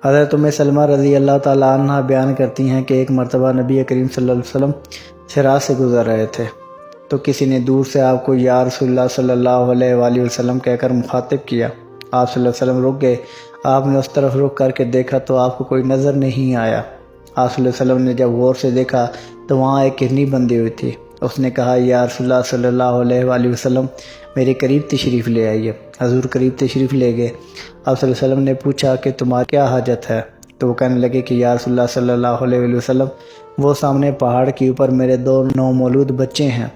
حضرت ام سلمہ رضی اللہ تعالیٰ عنہ بیان کرتی ہیں کہ ایک مرتبہ نبی کریم صلی اللہ علیہ وسلم صراط سے گزر رہے تھے تو کسی نے دور سے آپ کو یا رسول اللہ صلی اللہ علیہ وآلہ وسلم کہہ کر مخاطب کیا۔ آپ صلی اللہ علیہ وسلم رک گئے۔ آپ نے اس طرف رک کر کے دیکھا تو آپ کو کوئی نظر نہیں آیا۔ آپ صلی اللہ علیہ وسلم نے جب غور سے دیکھا تو وہاں ایک ہرنی بندھی ہوئی تھی۔ اس نے کہا یا رسول اللہ صلی اللہ علیہ وآلہ وسلم میرے قریب تشریف لے آئیے۔ حضور قریب تشریف لے گئے۔ آپ صلی اللہ علیہ وسلم نے پوچھا کہ تمہاری کیا حاجت ہے؟ تو وہ کہنے لگے کہ یا رسول اللہ صلی اللہ علیہ وآلہ وسلم وہ سامنے پہاڑ کے اوپر میرے 2 نومولود بچے ہیں،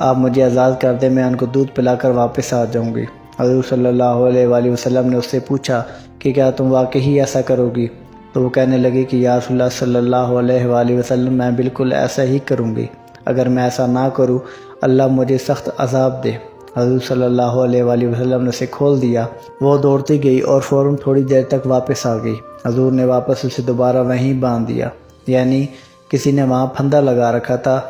آپ مجھے آزاد کر دیں، میں ان کو دودھ پلا کر واپس آ جاؤں گی۔ حضور صلی اللہ علیہ وآلہ وسلم نے اس سے پوچھا کہ کیا تم واقعی ایسا کرو گی؟ تو وہ کہنے لگے کہ یا رسول اللہ صلی اللہ علیہ وآلہ وسلم میں بالکل ایسا ہی کروں گی، اگر میں ایسا نہ کروں اللہ مجھے سخت عذاب دے۔ حضور صلی اللہ علیہ وآلہ وسلم نے اسے کھول دیا۔ وہ دوڑتی گئی اور فوراً تھوڑی دیر تک واپس آ گئی۔ حضور نے واپس اسے دوبارہ وہیں باندھ دیا، یعنی کسی نے وہاں پھندا لگا رکھا تھا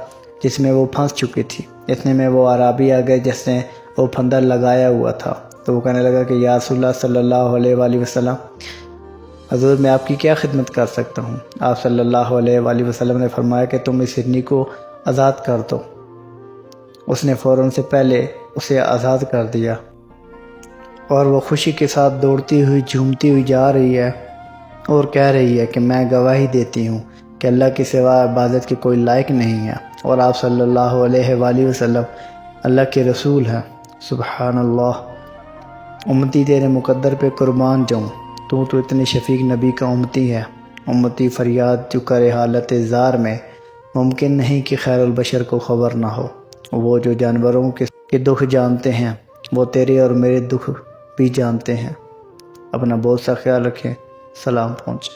جس میں وہ پھنس چکی تھی۔ اتنے میں وہ اعرابی آ گئے جس نے وہ پھندا لگایا ہوا تھا۔ تو وہ کہنے لگا کہ یا رسول اللہ صلی اللہ علیہ وآلہ وسلم حضور میں آپ کی کیا خدمت کر سکتا ہوں؟ آپ صلی اللہ علیہ وآلہ وسلم نے فرمایا کہ تم اس ہرنی کو آزاد کر دو۔ اس نے فوراً سے پہلے اسے آزاد کر دیا اور وہ خوشی کے ساتھ دوڑتی ہوئی جھومتی ہوئی جا رہی ہے اور کہہ رہی ہے کہ میں گواہی دیتی ہوں کہ اللہ کے سوا عبادت کے کوئی لائق نہیں ہے اور آپ صلی اللہ علیہ وآلہ وسلم اللہ کے رسول ہیں۔ سبحان اللہ۔ امتی تیرے مقدر پہ قربان جاؤں، تو اتنے شفیق نبی کا امتی ہے۔ امتی فریاد جو کرے حالت زار میں، ممکن نہیں کہ خیر البشر کو خبر نہ ہو۔ وہ جو جانوروں کے دکھ جانتے ہیں وہ تیرے اور میرے دکھ بھی جانتے ہیں۔ اپنا بہت سا خیال رکھیں۔ سلام پہنچے۔